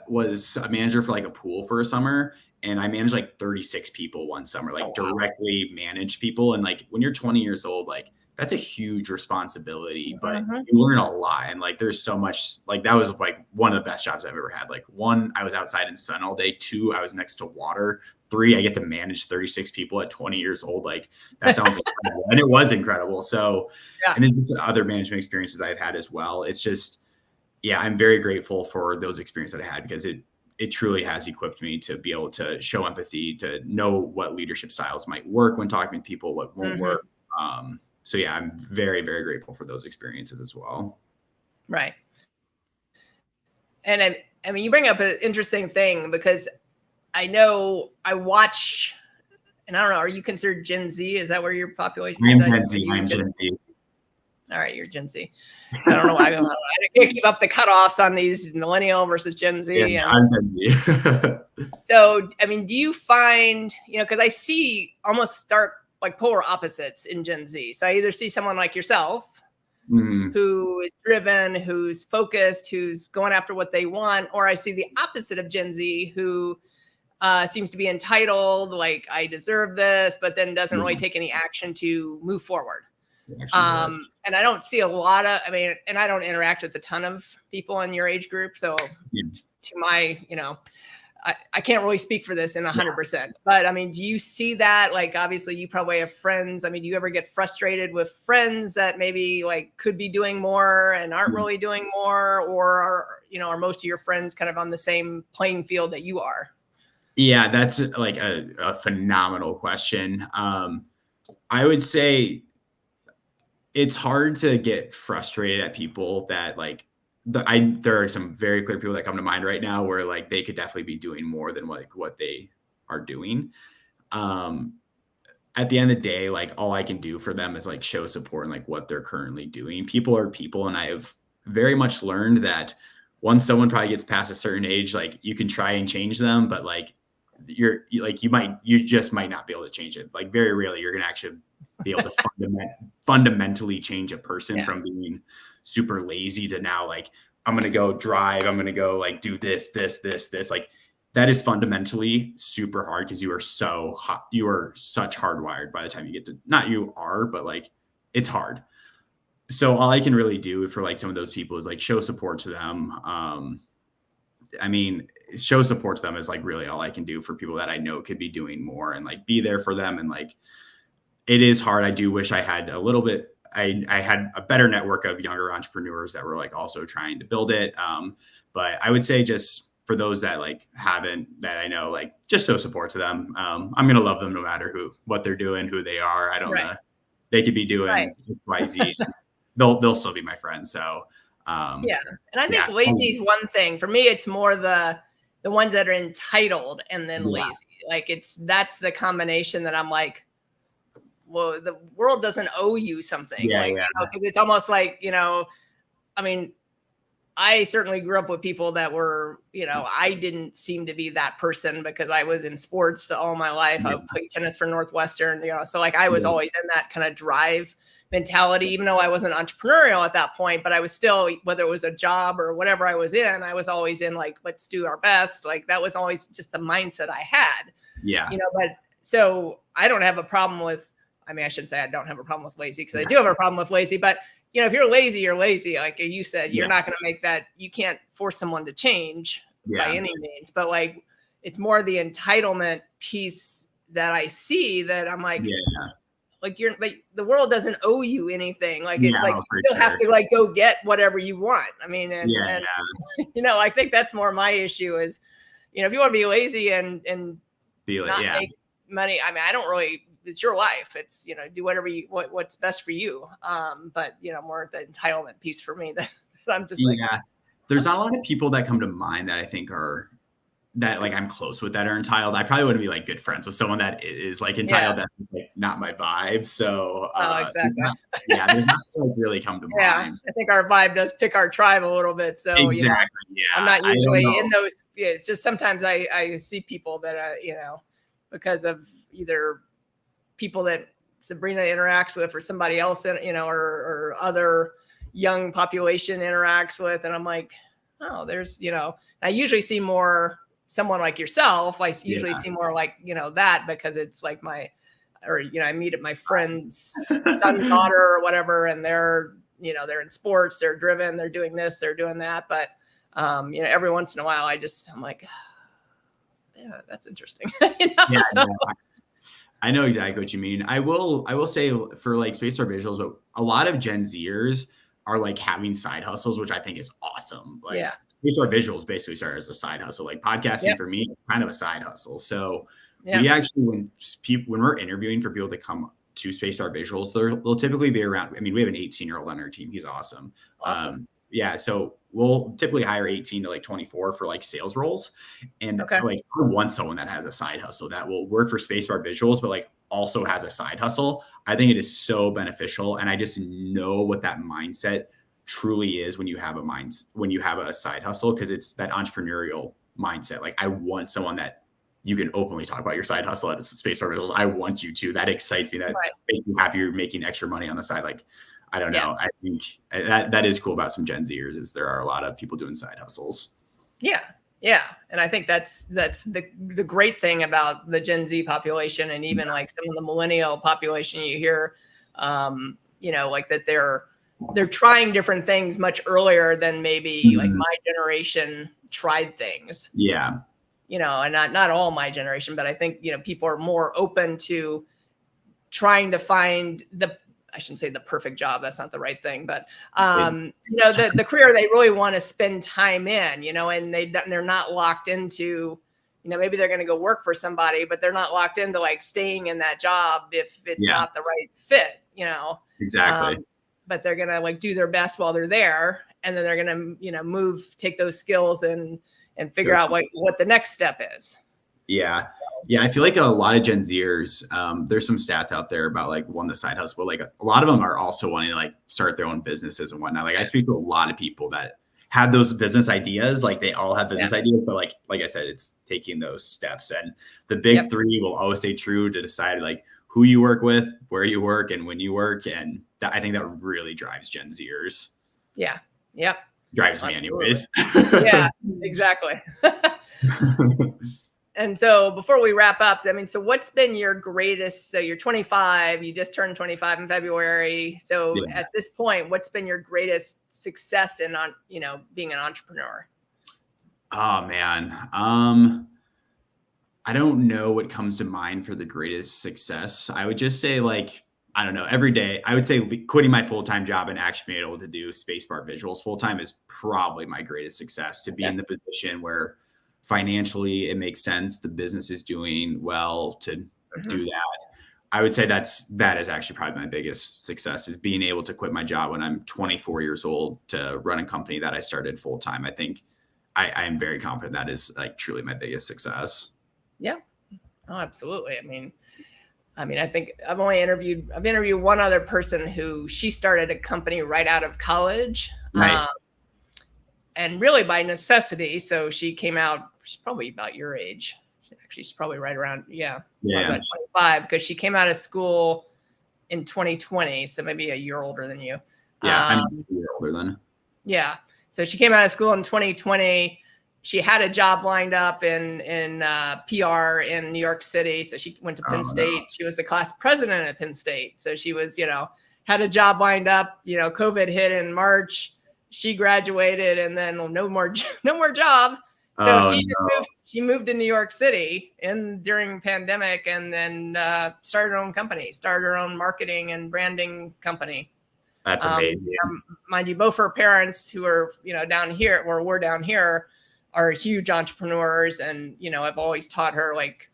was a manager for like a pool for a summer, and I managed like 36 people one summer, like directly managed people. And like when you're 20 years old, like that's a huge responsibility, but Mhm. you learn a lot. And like, there's so much, like, that was like one of the best jobs I've ever had. Like, one, I was outside in sun all day. Two, I was next to water. Three, I get to manage 36 people at 20 years old. Like, that sounds incredible. And it was incredible. So, Yeah. and then just other management experiences I've had as well. It's just, yeah, I'm very grateful for those experiences that I had, because it truly has equipped me to be able to show empathy, to know what leadership styles might work when talking to people, what won't Mhm. work. So yeah, I'm very, very grateful for those experiences as well. Right. And I mean, you bring up an interesting thing, because I know I watch, and I don't know, are you considered Gen Z? Is that where your population I is? am Gen Z. I am Gen Z. All right, you're Gen Z. So I don't know why I can't keep up the cutoffs on these millennial versus Gen Z. Yeah, And I'm Gen Z. so, I mean, do you find, because I see almost stark, like, polar opposites in Gen Z. So I either see someone like yourself, Mhm. who is driven, who's focused, who's going after what they want, or I see the opposite of Gen Z, who seems to be entitled, like, I deserve this, but then doesn't really take any action to move forward. And I don't see a lot of, I mean, and I don't interact with a ton of people in your age group. So to my, I can't really speak for this in 100%, but I mean, do you see that? Like, obviously you probably have friends. I mean, do you ever get frustrated with friends that maybe like could be doing more and aren't really doing more, or are most of your friends kind of on the same playing field that you are? Yeah, that's like a phenomenal question. I would say it's hard to get frustrated at people that like there are some very clear people that come to mind right now where like they could definitely be doing more than what they are doing. At the end of the day, like all I can do for them is like show support and like what they're currently doing. People are people, and I have very much learned that once someone probably gets past a certain age, like you can try and change them, but like you just might not be able to change it. Like very rarely you're gonna actually be able to fundamentally change a person from being super lazy to now like I'm gonna go drive, I'm gonna go like do this. Like that is fundamentally super hard, because you are so hot, you are such hardwired by the time you get to, not you are, but like it's hard. So all I can really do for like some of those people is like show support to them. I mean, show support to them is like really all I can do for people that I know could be doing more, and like be there for them. And like, it is hard. I do wish I had a little bit, I had a better network of younger entrepreneurs that were like also trying to build it. But I would say just for those that like haven't, that I know, like just show support to them. I'm going to love them no matter what they're doing, who they are. I don't know. They could be doing XYZ. They'll still be my friends. So, and I think lazy is one thing. For me, it's more the ones that are entitled and then lazy. Like that's the combination that I'm like, well, the world doesn't owe you something. Because it's almost like, I mean, I certainly grew up with people that were, I didn't seem to be that person because I was in sports all my life. I played tennis for Northwestern, so like I was always in that kind of drive mentality, even though I wasn't entrepreneurial at that point, but I was still, whether it was a job or whatever I was in, I was always in like, let's do our best. Like that was always just the mindset I had. But so I don't have a problem with, I mean, I shouldn't say I don't have a problem with lazy, because I do have a problem with lazy, but if you're lazy, you're lazy. Like you said, you're not going to make that. You can't force someone to change by any means, but like, it's more the entitlement piece that I see that I'm like, like you're like, the world doesn't owe you anything. Like, it's like, you still have to like go get whatever you want. I mean, and I think that's more my issue is, if you want to be lazy and not make money, I mean, I don't really, it's your life. It's, do whatever what's best for you. But more the entitlement piece for me that I'm just like, there's not a lot of people that come to mind that I think are that like I'm close with that are entitled. I probably wouldn't be like good friends with someone that is like entitled. That's just like not my vibe. So exactly. There's not like really come to mind. I think our vibe does pick our tribe a little bit. So I'm not usually in those. It's just sometimes I see people that because of either people that Sabrina interacts with or somebody else, or other young population interacts with. And I'm like, oh, there's, I usually see more someone like yourself. I usually see more like, that, because it's like or, I meet at my friend's son's daughter or whatever, and they're in sports, they're driven, they're doing this, they're doing that. But, every once in a while, I'm like, yeah, that's interesting. Yeah, so. I know exactly what you mean. I will say for like Spacebar Visuals, a lot of Gen Zers are like having side hustles, which I think is awesome. Like Spacebar Visuals basically started as a side hustle. Like podcasting for me, kind of a side hustle. So we actually, when we're interviewing for people to come to Spacebar Visuals, they'll typically be around. I mean, we have an 18-year-old on our team. He's awesome. Yeah. So we'll typically hire 18 to like 24 for like sales roles. And like I want someone that has a side hustle that will work for Spacebar Visuals, but like also has a side hustle. I think it is so beneficial. And I just know what that mindset truly is when you have a side hustle, because it's that entrepreneurial mindset. Like I want someone that you can openly talk about your side hustle at Spacebar Visuals. I want you to. That excites me. That makes me happy you're making extra money on the side. Like, I don't know. I think that is cool about some Gen Zers is there are a lot of people doing side hustles. Yeah. Yeah. And I think that's the great thing about the Gen Z population, and even like some of the millennial population you hear, like that they're trying different things much earlier than maybe like my generation tried things. Yeah. And not all my generation, but I think, people are more open to trying to find I shouldn't say the perfect job. That's not the right thing, but, the career they really want to spend time in, and they're not locked into, maybe they're going to go work for somebody, but they're not locked into like staying in that job if it's not the right fit, Exactly. But they're going to like do their best while they're there. And then they're going to, take those skills and figure out what the next step is. Yeah. Yeah. I feel like a lot of Gen Zers, there's some stats out there about like the side hustle, but like a lot of them are also wanting to like start their own businesses and whatnot. Like I speak to a lot of people that have those business ideas. Like they all have business ideas, but like I said, it's taking those steps, and the big three will always stay true to decide like who you work with, where you work, and when you work. And I think that really drives Gen Zers. Yeah. Yep. Drives me anyways. Yeah, exactly. And so before we wrap up, so what's been your greatest, so you're 25, you just turned 25 in February. So at this point, what's been your greatest success in being an entrepreneur? Oh man. I don't know what comes to mind for the greatest success. I would just say like, I don't know, every day, I would say quitting my full-time job and actually being able to do Spacebar Visuals full-time is probably my greatest success, to be in the position where financially it makes sense, the business is doing well to do that. I would say that is actually probably my biggest success, is being able to quit my job when I'm 24 years old to run a company that I started full-time. I think I am very confident that is like truly my biggest success. Yeah. Oh, absolutely. I think I've interviewed one other person who she started a company right out of college. Nice. And really by necessity. So she came out, she's probably about your age. She's probably right around, about 25, because she came out of school in 2020. So maybe a year older than you. Yeah, I'm a year older than. Yeah. So she came out of school in 2020. She had a job lined up in PR in New York City. So she went to Penn State. She was the class president at Penn State. So she was, had a job lined up, COVID hit in March. She graduated, and then no more job. So she moved to New York City during pandemic, and then started her own company, started her own marketing and branding company. That's amazing. Mind you, both her parents, who are, down here, or we're down here, are huge entrepreneurs. And, I've always taught her, like,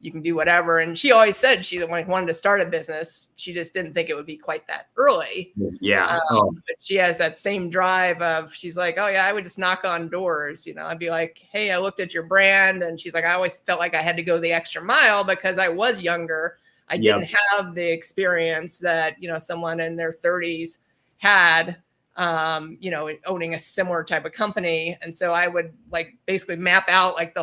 you can do whatever. And she always said she wanted to start a business. She just didn't think it would be quite that early. Yeah. But she has that same drive of, she's like, oh yeah, I would just knock on doors. I'd be like, hey, I looked at your brand. And she's like, I always felt like I had to go the extra mile because I was younger. I didn't have the experience that, someone in their 30s had, owning a similar type of company. And so I would like basically map out like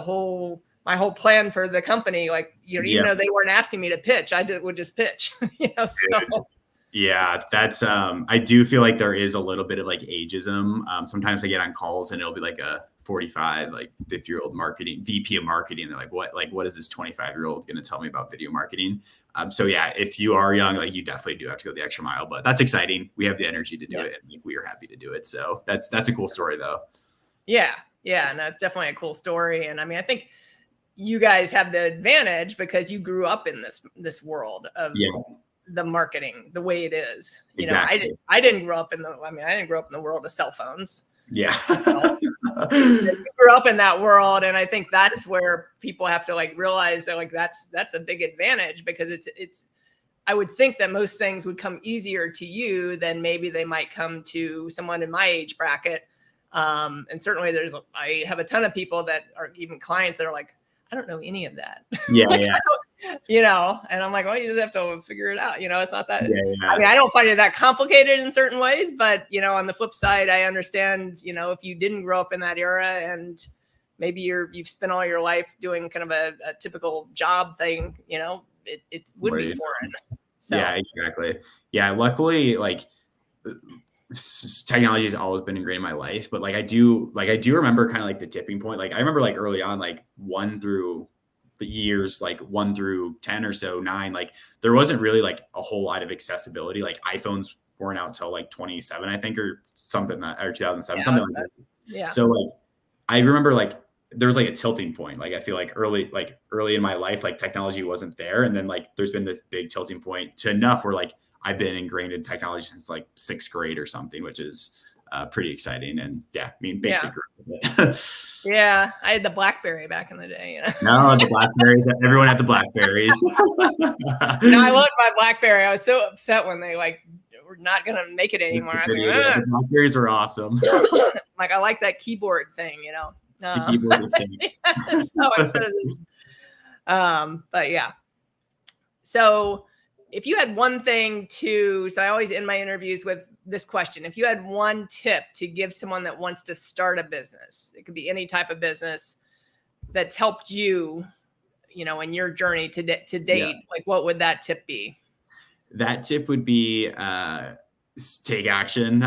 my whole plan for the company, like, even though they weren't asking me to pitch, would just pitch, so. Yeah, that's, I do feel like there is a little bit of like ageism. Sometimes I get on calls and it'll be like a 45, like 50-year-old marketing VP of marketing. They're like, what is this 25-year-old going to tell me about video marketing? So yeah, if you are young, like you definitely do have to go the extra mile, but that's exciting. We have the energy to do it, and we are happy to do it. So that's a cool story though. Yeah. And that's definitely a cool story. And I mean, I think you guys have the advantage because you grew up in this world of the marketing the way it is. You know, I didn't grow up in the world of cell phones. Yeah. You grew up in that world, and I think that's where people have to like realize that like that's a big advantage, because it's I would think that most things would come easier to you than maybe they might come to someone in my age bracket. And certainly I have a ton of people that are even clients that are like, I don't know any of that. You know, and I'm like, well, you just have to figure it out. You know, it's not that, I mean, I don't find it that complicated in certain ways, but you know, on the flip side, I understand, you know, if you didn't grow up in that era and maybe you've spent all your life doing kind of a typical job thing, you know, it would be foreign. So. Yeah, exactly. Yeah. Luckily, like technology has always been ingrained in my life, but I do remember kind of like the tipping point. Like I remember like early on, like 1 through the years, like 1 through 10 or so, 9, like there wasn't really like a whole lot of accessibility. Like iPhones weren't out till like 27, I think, or something, or 2007, something like that. Yeah. So like, I remember like there was like a tilting point. Like I feel like early in my life, like technology wasn't there. And then like, there's been this big tilting point to enough where like, I've been ingrained in technology since like 6th grade or something, which is pretty exciting. And yeah, I mean, basically grew up with it. Yeah, I had the BlackBerry back in the day. You know? No, the Blackberries. Everyone had the Blackberries. I loved my BlackBerry. I was so upset when they like were not going to make it anymore. The Blackberries were awesome. Like I like that keyboard thing, you know. The keyboard is insane. So instead of this, but yeah. So if you had one thing so I always end my interviews with this question. If you had one tip to give someone that wants to start a business, it could be any type of business that's helped you, you know, in your journey to date, like what would that tip be? That tip would be take action.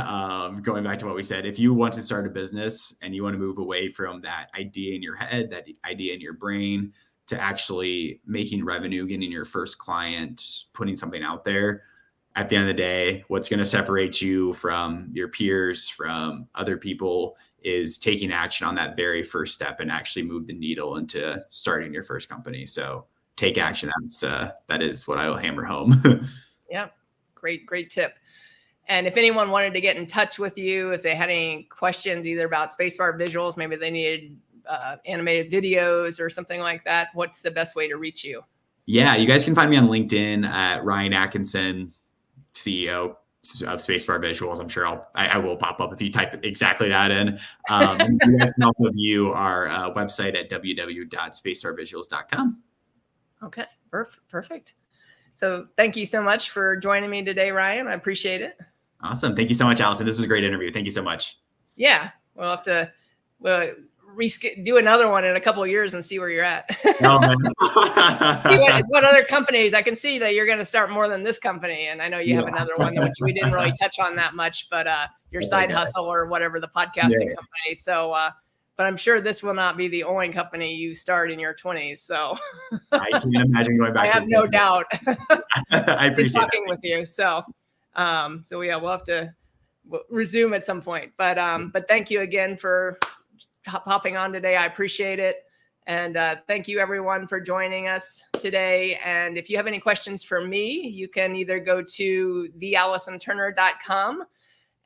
Going back to what we said, if you want to start a business and you want to move away from that idea in your head, that idea in your brain, to actually making revenue, getting your first client, putting something out there, at the end of the day, what's going to separate you from your peers, from other people, is taking action on that very first step and actually move the needle into starting your first company. So take action. That is what I will hammer home. Yeah. Great tip. And if anyone wanted to get in touch with you, if they had any questions, either about Spacebar Visuals, maybe they needed animated videos or something like that, what's the best way to reach you? Yeah, you guys can find me on LinkedIn at Ryan Atkinson, CEO of Spacebar Visuals. I'm sure I will pop up if you type exactly that in. You guys can also view our website at www.spacebarvisuals.com. Okay, perfect. So thank you so much for joining me today, Ryan. I appreciate it. Awesome. Thank you so much, Allison. this was a great interview. Thank you so much. Yeah, we'll have to do another one in a couple of years and see where you're at. Oh, man. what other companies? I can see that you're going to start more than this company, and I know you have another one which we didn't really touch on that much, but your side hustle or whatever, the podcasting company. So but I'm sure this will not be the only company you start in your 20s. So I can't imagine going back. I have no doubt. I appreciate talking with you. So yeah, we'll have to resume at some point. But thank you again for hopping on today. I appreciate it. And thank you everyone for joining us today. And if you have any questions for me, you can either go to theallisonturner.com.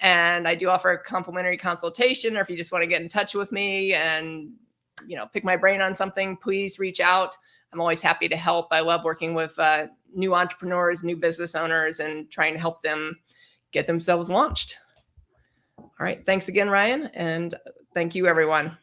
And I do offer a complimentary consultation, or if you just want to get in touch with me and, you know, pick my brain on something, please reach out. I'm always happy to help. I love working with new entrepreneurs, new business owners, and trying to help them get themselves launched. All right. Thanks again, Ryan. And thank you, everyone.